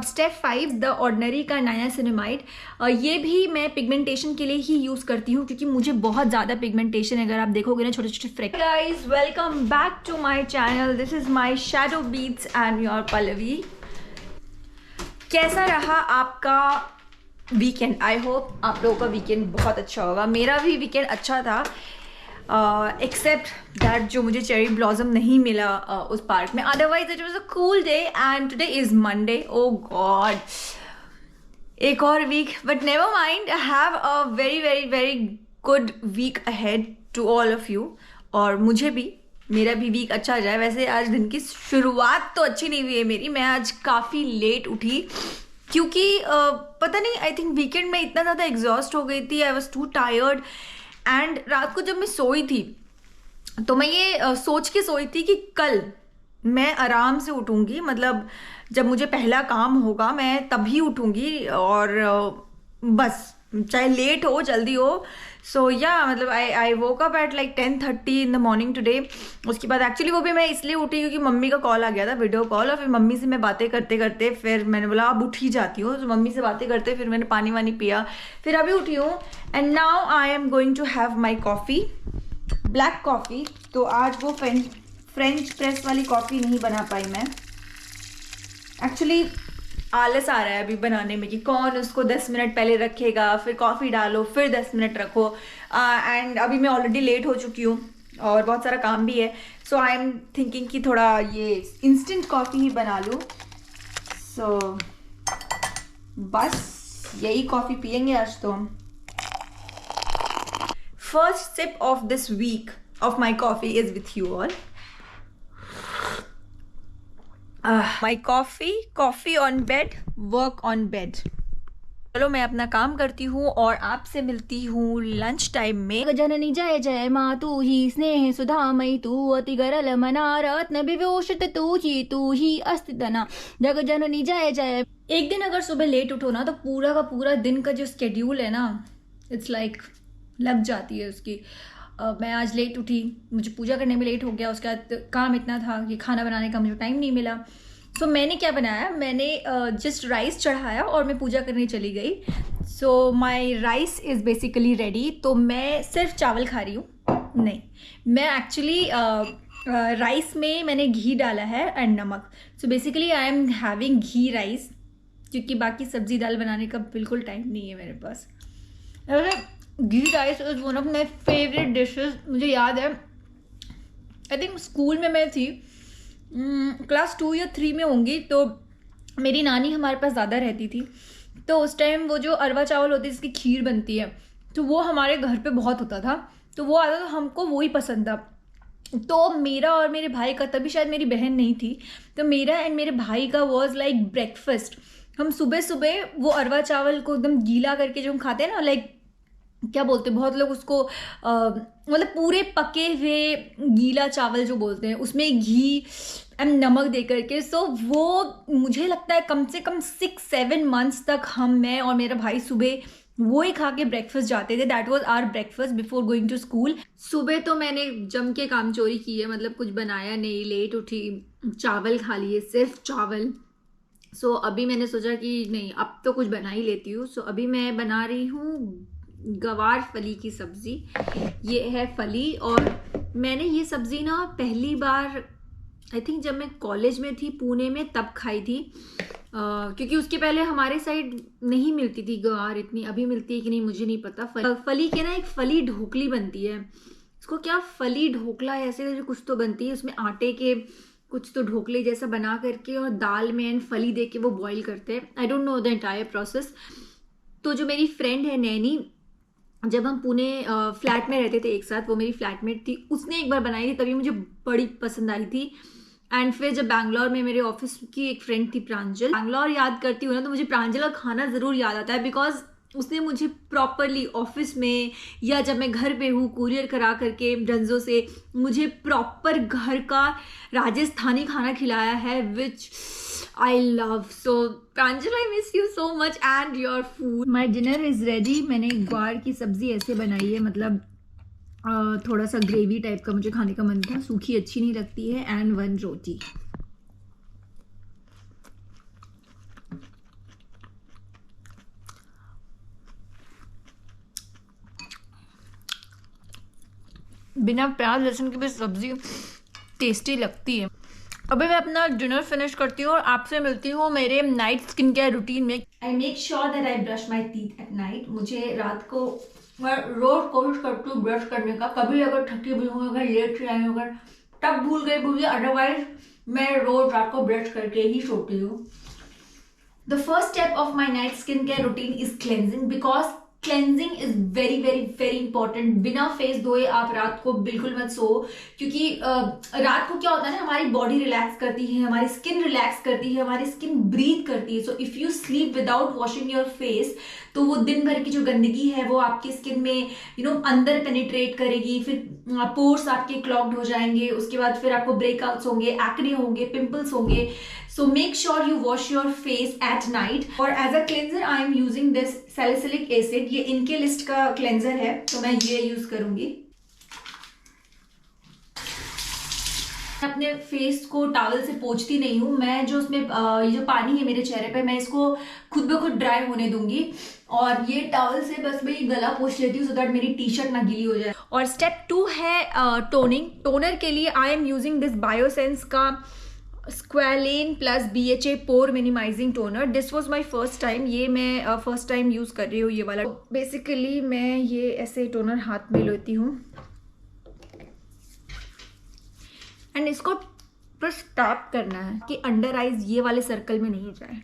Step 5 the ordinary का niacinamide, ये भी मैं पिगमेंटेशन के लिए ही यूज़ करती हूँ क्योंकि मुझे बहुत ज़्यादा पिगमेंटेशन है। अगर आप देखोगे ना छोटे छोटे फ्रेक। Guys welcome back to my channel, this is my shadow beats and your Pallavi. कैसा रहा आपका वीकेंड? आई होप आप लोगों का वीकेंड बहुत अच्छा होगा। मेरा भी वीकेंड अच्छा था, एक्सेप्ट दैट जो मुझे चेरी ब्लॉसम नहीं मिला उस पार्क में। Otherwise it was a cool day and today is Monday. Oh God, एक और week, but never mind, I have a very very very good week ahead to all of you. और मुझे भी, मेरा भी वीक अच्छा जाए। वैसे आज दिन की शुरुआत तो अच्छी नहीं हुई है मेरी। मैं आज काफ़ी लेट उठी क्योंकि पता नहीं, आई थिंक वीकेंड में इतना ज़्यादा एग्जॉस्ट हो गई थी। I was to tired and रात को जब मैं सोई थी तो मैं ये सोच के सोई थी कि कल मैं आराम से उठूँगी, मतलब जब मुझे पहला काम होगा मैं तभी उठूँगी और बस, चाहे लेट हो जल्दी हो। सो या मतलब I woke up at like 10:30 in the morning today. उसके बाद एक्चुअली वो भी मैं इसलिए उठी क्योंकि मम्मी का कॉल आ गया था, वीडियो कॉल। और फिर मम्मी से मैं बातें करते करते फिर मैंने बोला अब उठ ही जाती हूँ, तो मम्मी से बातें करते फिर मैंने पानी वानी पिया, फिर अभी उठी हूँ। And now I am going to have my coffee, black coffee. तो आज वो फ्रेंच प्रेस वाली कॉफ़ी नहीं बना पाई मैं। एक्चुअली आलस आ रहा है अभी बनाने में कि कौन उसको 10 मिनट पहले रखेगा, फिर कॉफ़ी डालो, फिर 10 मिनट रखो। एंड अभी मैं ऑलरेडी लेट हो चुकी हूँ और बहुत सारा काम भी है। सो आई एम थिंकिंग कि थोड़ा ये इंस्टेंट कॉफ़ी ही बना लूँ। सो बस यही कॉफ़ी पियेंगे आज तो हम। First sip of this week of my coffee is with you all. My coffee on bed, work on bed. चलो मैं अपना काम करती हूँ और आपसे मिलती हूँ लंच टाइम में। जननी जय जय माँ तू ही स्नेह सुधामयी, तू अति गरल मना रत्न विभूषित, तू ही अस्ति तना जग जननी जय जय। एक दिन अगर सुबह लेट उठो ना तो पूरा का पूरा दिन का जो स्केड्यूल है ना, इट्स लाइक लग जाती है उसकी। मैं आज लेट उठी, मुझे पूजा करने में लेट हो गया। उसके बाद काम इतना था कि खाना बनाने का मुझे टाइम नहीं मिला। सो मैंने क्या बनाया, मैंने जस्ट राइस चढ़ाया और मैं पूजा करने चली गई। सो माई राइस इज़ बेसिकली रेडी। तो मैं सिर्फ चावल खा रही हूँ, नहीं, मैं एक्चुअली राइस में मैंने घी डाला है एंड नमक। So basically I am having ghee rice क्योंकि बाकी सब्जी दाल बनाने का बिल्कुल टाइम नहीं है मेरे पास। Ghee rice is one of my favourite dishes. मुझे याद है, आई थिंक स्कूल में मैं थी, क्लास 2 या 3 में होंगी, तो मेरी नानी हमारे पास ज़्यादा रहती थी। तो उस टाइम वो जो अरवा चावल होती है जिसकी खीर बनती है, तो वो हमारे घर पे बहुत होता था। तो वो आता था, हमको वो ही पसंद था। तो मेरा और मेरे भाई का, तभी शायद मेरी बहन नहीं थी, तो मेरा एंड मेरे भाई का वॉज लाइक ब्रेकफास्ट। हम सुबह सुबह वो अरवा चावल को एकदम गीला करके जो हम खाते हैं ना, लाइक क्या बोलते हैं बहुत लोग उसको, मतलब पूरे पके हुए गीला चावल जो बोलते हैं, उसमें घी एंड नमक दे करके। सो वो मुझे लगता है कम से कम 6-7 मंथ्स तक मैं और मेरा भाई सुबह वो ही खा के ब्रेकफास्ट जाते थे। That was our breakfast before going to school. सुबह तो मैंने जम के काम चोरी की है, मतलब कुछ बनाया नहीं, लेट उठी, चावल खा लिए, सिर्फ चावल। सो अभी मैंने सोचा कि नहीं, अब तो कुछ बना ही लेती हूँ। सो अभी मैं बना रही हूँ गवार फली की सब्ज़ी। ये है फली, और मैंने ये सब्ज़ी ना पहली बार आई थिंक जब मैं कॉलेज में थी पुणे में तब खाई थी, क्योंकि उसके पहले हमारे साइड नहीं मिलती थी गवार इतनी। अभी मिलती है कि नहीं मुझे नहीं पता। फली के ना एक फली ढोकली बनती है, इसको क्या फली ढोकला ऐसे कुछ तो बनती है, उसमें आटे के कुछ तो ढोकले जैसा बना करके और दाल में एंड फली दे के वो बॉईल करते हैं। I don't know the entire process. तो जो मेरी फ्रेंड है नैनी, जब हम पुणे फ्लैट में रहते थे एक साथ, वो मेरी फ्लैटमेट थी, उसने एक बार बनाई थी, तभी मुझे बड़ी पसंद आई थी। एंड फिर जब बैंगलोर में मेरे ऑफिस की एक फ्रेंड थी प्रांजल, बैंगलोर याद करती हूँ ना तो मुझे प्रांजल का खाना ज़रूर याद आता है, बिकॉज उसने मुझे प्रॉपरली ऑफिस में या जब मैं घर पे हूँ कुरियर करा करके डंजो से, मुझे प्रॉपर घर का राजस्थानी खाना खिलाया है, विच I love. So Pranjal, I miss you so much and your food. My dinner is ready. मैंने ग्वार की सब्जी ऐसे बनाई है, मतलब थोड़ा सा ग्रेवी टाइप का मुझे खाने का मन था, सूखी अच्छी नहीं लगती है, एंड 1 रोटी। बिना प्याज लहसुन की भी सब्जी टेस्टी लगती है। अभी मैं अपना डिनर फिनिश करती हूँ और आपसे मिलती हूँ मेरे नाइट स्किन केयर रूटीन में। I make sure that I brush my teeth at night. मुझे रात को मैं रोज कोशिश करती हूँ ब्रश करने का। कभी अगर थकी भी हूँ, अगर लेट से आई हूँ, अगर तब भूल गई, अदरवाइज मैं रोज रात को ब्रश करके ही सोती हूँ। The first step of my night skincare routine is cleansing because cleansing is very important। बिना फेस धोए आप रात को बिल्कुल मत सो, क्योंकि रात को क्या होता है ना, हमारी बॉडी रिलैक्स करती है, हमारी स्किन रिलैक्स करती है, हमारी स्किन ब्रीथ करती है। So if you sleep without washing your face तो वो दिन भर की जो गंदगी है वो आपकी स्किन में अंदर पेनिट्रेट करेगी, फिर पोर्स आपके क्लॉग्ड हो जाएंगे, उसके बाद फिर आपको ब्रेकआउट्स होंगे, एक्ने होंगे, पिंपल्स होंगे। So make sure you wash your face at night। और as a cleanser I am using this salicylic acid। ये इनके लिस्ट का क्लेंजर है तो मैं ये यूज करूंगी। अपने फेस को टॉवल से पोंछती नहीं हूँ मैं, जो उसमें ये जो पानी है मेरे चेहरे पे, मैं इसको खुद ब खुद ड्राई होने दूंगी और ये टॉवल से बस मैं गला पोंछ लेती हूँ सो दैट मेरी टी शर्ट ना गीली हो जाए। और स्टेप 2 है टोनिंग। टोनर के लिए I am using this Biossance का squalane plus BHA pore minimising toner. This was my first time, ये मैं फर्स्ट टाइम यूज कर रही हूँ ये वाला। बेसिकली मैं ये ऐसे टोनर हाथ में लेती हूँ एंड इसको बस टैप करना है कि अंडर आइज ये वाले सर्कल में नहीं जाए,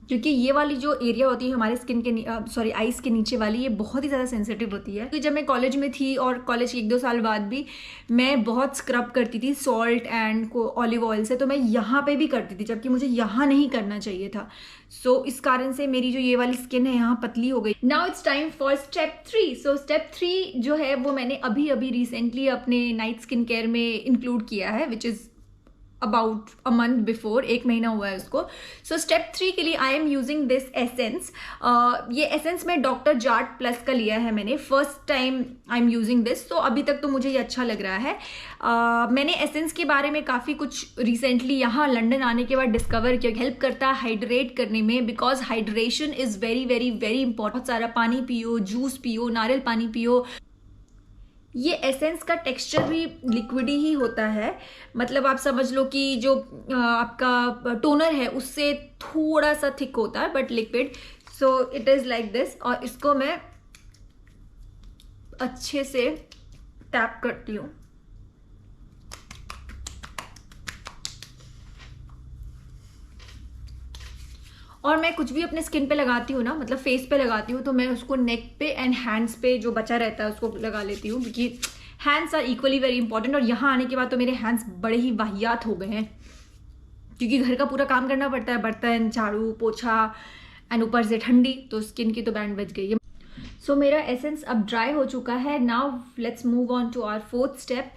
क्योंकि ये वाली जो एरिया होती है हमारे स्किन के आईज के नीचे वाली, ये बहुत ही ज़्यादा सेंसिटिव होती है। क्योंकि जब मैं कॉलेज में थी और कॉलेज के 1-2 साल बाद भी मैं बहुत स्क्रब करती थी सॉल्ट एंड ऑलिव ऑयल से, तो मैं यहाँ पे भी करती थी जबकि मुझे यहाँ नहीं करना चाहिए था। सो इस कारण से मेरी जो ये वाली स्किन है यहाँ पतली हो गई। Now it's time for step 3। So step 3 जो है वो मैंने अभी रिसेंटली अपने नाइट स्किन केयर में इंक्लूड किया है, which is about a month before, 1 महीना हुआ है उसको। सो स्टेप 3 के लिए I am using this essence. ये एसेंस में डॉक्टर जार्ट प्लस का लिया है मैंने, first time I am using this. तो अभी तक तो मुझे ये अच्छा लग रहा है। मैंने एसेंस के बारे में काफ़ी कुछ रिसेंटली यहाँ लंदन आने के बाद डिस्कवर किया। हेल्प करता है हाइड्रेट करने में, because hydration is very important. सारा पानी पियो, जूस पियो, नारियल पानी पियो। ये एसेंस का टेक्सचर भी लिक्विडी ही होता है, मतलब आप समझ लो कि जो आपका टोनर है उससे थोड़ा सा थिक होता है but liquid. So it is like this. और इसको मैं अच्छे से टैप करती हूँ। और मैं कुछ भी अपने स्किन पे लगाती हूँ ना, मतलब फेस पे लगाती हूँ, तो मैं उसको नेक पे एंड हैंड्स पे जो बचा रहता है उसको लगा लेती हूँ, क्योंकि hands are equally very important. और यहाँ आने के बाद तो मेरे हैंड्स बड़े ही वाहियात हो गए हैं, क्योंकि घर का पूरा काम करना पड़ता है, बर्तन, झाड़ू, पोछा एंड ऊपर से ठंडी, तो स्किन की तो बैंड बज गई है। सो मेरा एसेंस अब ड्राई हो चुका है। Now let's move on to our 4th step.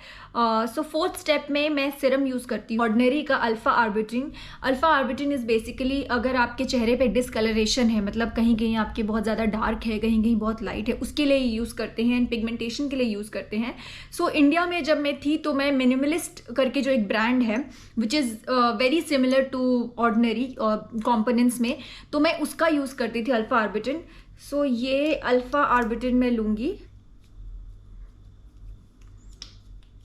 So 4th step में मैं सिरम यूज़ करती हूँ ऑर्डिनरी का alpha arbutin. Alpha arbutin is basically अगर आपके चेहरे पे डिसकलरेशन है, मतलब कहीं कहीं आपके बहुत ज़्यादा डार्क है, कहीं कहीं बहुत लाइट है, उसके लिए यूज़ करते हैं, एंड पिगमेंटेशन के लिए यूज़ करते हैं। सो इंडिया में जब मैं थी तो मैं मिनिमलिस्ट करके जो एक ब्रांड है which is very similar to Ordinary components में, तो मैं उसका यूज़ करती थी अल्फा आर्बिट्रिन। सो ये अल्फा आर्बिट्रिन मैं लूँगी,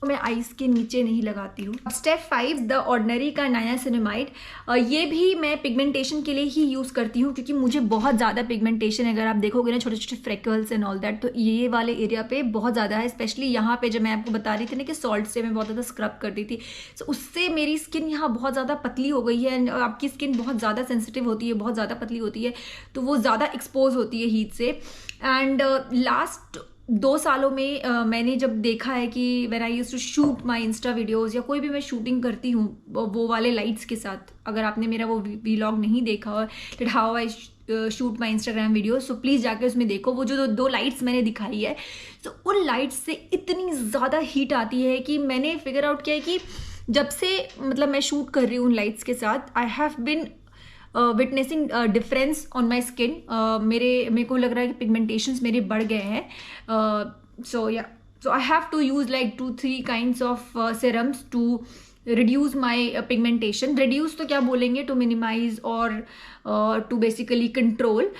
मैं आईज के नीचे नहीं लगाती हूँ। स्टेप 5 द ऑर्डिनरी का नायासिनामाइड। ये भी मैं पिगमेंटेशन के लिए ही यूज़ करती हूँ, क्योंकि मुझे बहुत ज़्यादा पिगमेंटेशन है। अगर आप देखोगे ना छोटे छोटे फ्रेकल्स एंड ऑल दैट, तो ये वाले एरिया पे बहुत ज़्यादा है, स्पेशली यहाँ पे। जब मैं आपको बता रही थी ना कि सॉल्ट से मैं बहुत ज़्यादा स्क्रब करती थी, तो उससे मेरी स्किन यहाँ बहुत ज़्यादा पतली हो गई है। एंड आपकी स्किन बहुत ज़्यादा सेंसिटिव होती है, बहुत ज़्यादा पतली होती है, तो वो ज़्यादा एक्सपोज होती है हीट से। एंड लास्ट 2 सालों में मैंने जब देखा है कि when I used to shoot my Insta videos, या कोई भी मैं शूटिंग करती हूँ वो वाले लाइट्स के साथ, अगर आपने मेरा वो व्लॉग नहीं देखा और that how I shoot my Instagram videos, so please जाके उसमें देखो। वो जो 2 लाइट्स मैंने दिखाई है, तो उन लाइट्स से इतनी ज़्यादा हीट आती है कि मैंने फिगर आउट किया है कि जब से मतलब मैं शूट कर रही हूँ उन लाइट्स के साथ, I have been witnessing difference on my skin. मेरे को लग रहा है कि पिगमेंटेशंस मेरे बढ़ गए हैं। So I have to use like 2-3 kinds of serums to reduce my pigmentation. Reduce तो क्या बोलेंगे, टू मिनिमाइज और टू बेसिकली कंट्रोल।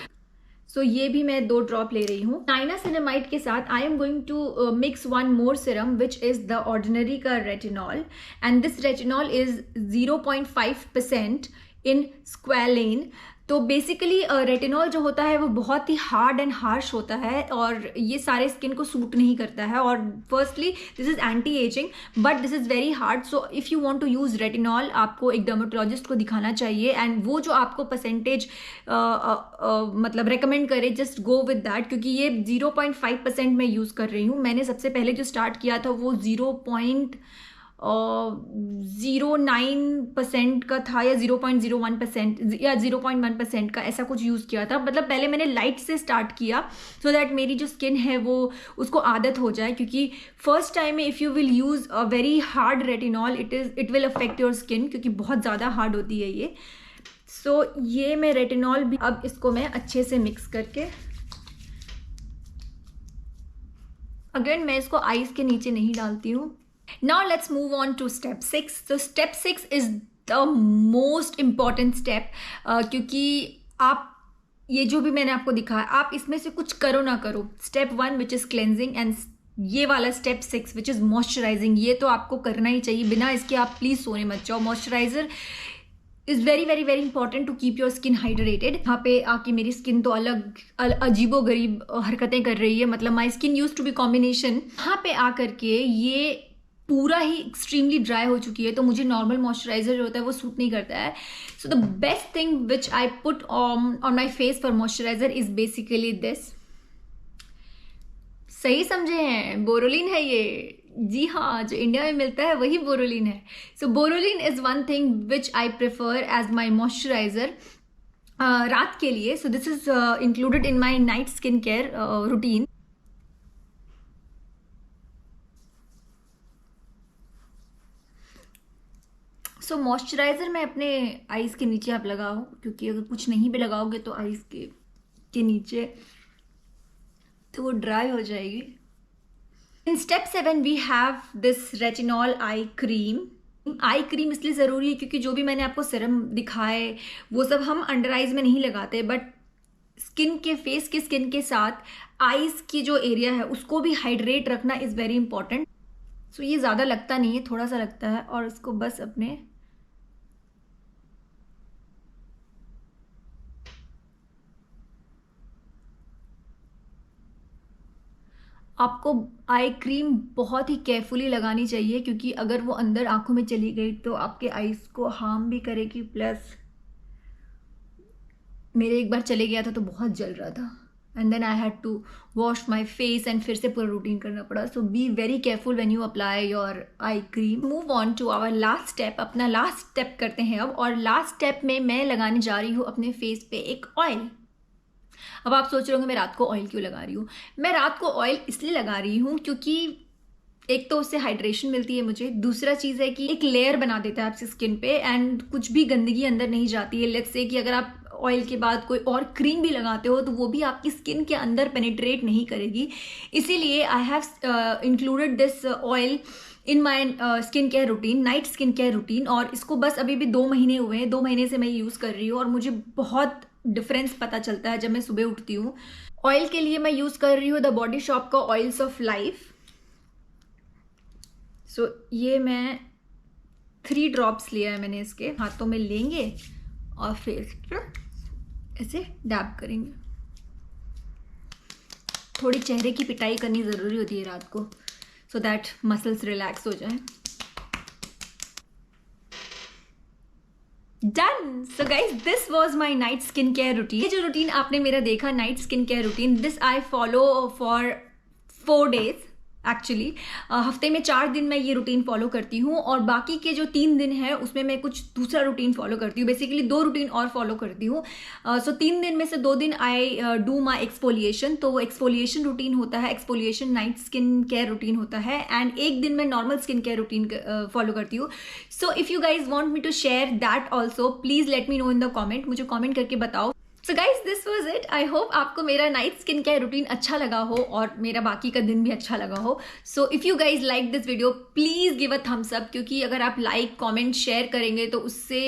सो ये भी मैं 2 ड्रॉप ले रही हूँ। नाइनासिनामाइड के साथ I am going to mix 1 more serum which is the ordinary का retinol, and this retinol is 0.5% in squalane. तो बेसिकली रेटिनॉल जो होता है वो बहुत ही हार्ड एंड हार्श होता है और ये सारे स्किन को सूट नहीं करता है। और firstly this is anti aging but this is very hard. So if you want to use retinol आपको एक डर्मेटोलॉजिस्ट को दिखाना चाहिए, एंड वो जो आपको परसेंटेज मतलब रेकमेंड करे जस्ट गो विद दैट, क्योंकि ये 0.5% मैं यूज़ कर रही हूँ। मैंने सबसे पहले जो स्टार्ट किया था वो 0.09% का था या 0.01% या 0.1% का, ऐसा कुछ यूज़ किया था। मतलब पहले मैंने लाइट से स्टार्ट किया सो दैट मेरी जो स्किन है वो उसको आदत हो जाए, क्योंकि फर्स्ट टाइम में if you will use a very hard retinol it will affect your skin, क्योंकि बहुत ज़्यादा हार्ड होती है ये। सो ये मैं रेटिनॉल भी अब इसको मैं अच्छे से मिक्स करके, अगेन मैं इसको आईज के नीचे नहीं डालती हूँ। Now let's move on to step 6. So step 6 is the most important step, क्योंकि आप ये जो भी मैंने आपको दिखाया आप इसमें से कुछ करो ना करो, step 1 which is cleansing and ये वाला स्टेप 6 विच इज़ मॉइस्चराइजिंग, ये तो आपको करना ही चाहिए, बिना इसके आप प्लीज़ सोने मत जाओ। Moisturiser is very very very important to keep your skin hydrated. यहाँ पे आके मेरी स्किन तो अलग अजीबो गरीब हरकतें कर रही है, मतलब my skin use to be combination. यहाँ पे आकर के ये पूरा ही एक्सट्रीमली ड्राई हो चुकी है, तो मुझे नॉर्मल मॉइस्चराइजर जो होता है वो सूट नहीं करता है। So the best thing which I put on my face for moisturiser is basically this. सही समझे हैं, बोरोलिन है ये। जी हाँ, जो इंडिया में मिलता है वही बोरोलिन है। So Boroline is one thing which I prefer as my moisturiser रात के लिए। So this is included in my night skin care routine. So moisturiser मैं अपने आईज के नीचे आप लगाओ, क्योंकि अगर कुछ नहीं भी लगाओगे तो आईज के नीचे तो वो ड्राई हो जाएगी। In step 7 we have this retinol eye cream. Eye cream इसलिए ज़रूरी है क्योंकि जो भी मैंने आपको सीरम दिखाए वो सब हम अंडर आइज में नहीं लगाते, बट स्किन के फेस के स्किन के साथ आईज की जो एरिया है उसको भी हाइड्रेट रखना इज़ वेरी इंपॉर्टेंट। सो ये ज़्यादा लगता नहीं है, थोड़ा सा लगता है, और इसको बस अपने आपको आई क्रीम बहुत ही केयरफुली लगानी चाहिए, क्योंकि अगर वो अंदर आंखों में चली गई तो आपके आईज को हार्म भी करेगी। प्लस मेरे एक बार चले गया था तो बहुत जल रहा था, and then I had to wash my face and फिर से पूरा रूटीन करना पड़ा। So be very careful when you apply your eye cream. Move on to our last step. अपना लास्ट स्टेप करते हैं अब, और लास्ट स्टेप में मैं लगाने जा रही हूँ अपने फेस पे एक ऑयल। अब आप सोच रहे होंगे मैं रात को ऑयल क्यों लगा रही हूँ। मैं रात को ऑयल इसलिए लगा रही हूँ क्योंकि एक तो उससे हाइड्रेशन मिलती है मुझे, दूसरा चीज़ है कि एक लेयर बना देता है आपकी स्किन पे एंड कुछ भी गंदगी अंदर नहीं जाती है। लेट्स से कि अगर आप ऑयल के बाद कोई और क्रीम भी लगाते हो तो वो भी आपकी स्किन के अंदर पेनिट्रेट नहीं करेगी। इसीलिए I have included this oil in my skin care routine, night skin care routine. और इसको बस अभी भी 2 महीने हुए हैं, 2 महीने से मैं यूज़ कर रही हूँ और मुझे बहुत डिफरेंस पता चलता है जब मैं सुबह उठती हूँ। ऑयल के लिए मैं यूज़ कर रही हूँ द बॉडी शॉप का ऑयल्स ऑफ लाइफ। सो ये मैं 3 ड्रॉप्स लिया है मैंने, इसके हाथों में लेंगे और फेस पर ऐसे डैब करेंगे। थोड़ी चेहरे की पिटाई करनी ज़रूरी होती है रात को, सो दैट मसल्स रिलैक्स हो जाए। Done. So guys this was my night skin care routine. ये जो रूटीन आपने मेरा देखा night skin care routine, this I follow for 4 days actually. हफ्ते में 4 दिन मैं ये रूटीन फॉलो करती हूँ और बाकी के जो 3 दिन है उसमें मैं कुछ दूसरा रूटीन फॉलो करती हूँ। बेसिकली 2 रूटीन और फॉलो करती हूँ। सो 3 दिन में से 2 दिन आई डू माई एक्सफोलिएशन। तो वो एक्सफोलिएशन रूटीन होता है, exfoliation night skin care routine होता है, एंड एक दिन मैं normal skin care routine follow करती हूँ। So if you guys want me to share that also, please let me know in the comment. मुझे कॉमेंट करके बताओ so guys this was it. I hope आपको मेरा नाइट स्किन केयर रूटीन अच्छा लगा हो और मेरा बाकी का दिन भी अच्छा लगा हो। सो if you guys like this video please give a thumbs up, क्योंकि अगर आप लाइक कमेंट शेयर करेंगे तो उससे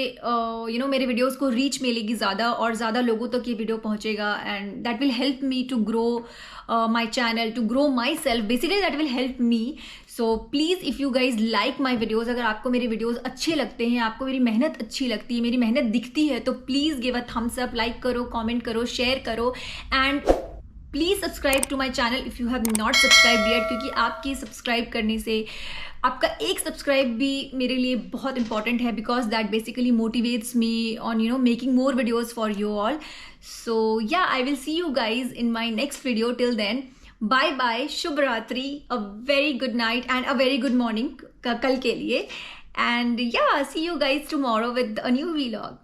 मेरे वीडियोस को रीच मिलेगी ज़्यादा और ज़्यादा लोगों तक ये वीडियो पहुँचेगा and that will help me to grow my channel, to grow myself, basically that will help me. So please if you guys like my videos, अगर आपको मेरे वीडियोज़ अच्छे लगते हैं, आपको मेरी मेहनत अच्छी लगती है, मेरी मेहनत दिखती है, तो please give a thumbs up, like करो, कमेंट करो, शेयर करो and please subscribe to my channel if you have not subscribe yet, क्योंकि आपकी सब्सक्राइब करने से, आपका एक सब्सक्राइब भी मेरे लिए बहुत इंपॉर्टेंट है, because that basically motivates me on making more videos for you all. So yeah, I will see you guys in my next video. Till then, bye bye, शुभ रात्रि, a very good night and a very good morning कल के लिए, and yeah see you guys tomorrow with a new vlog.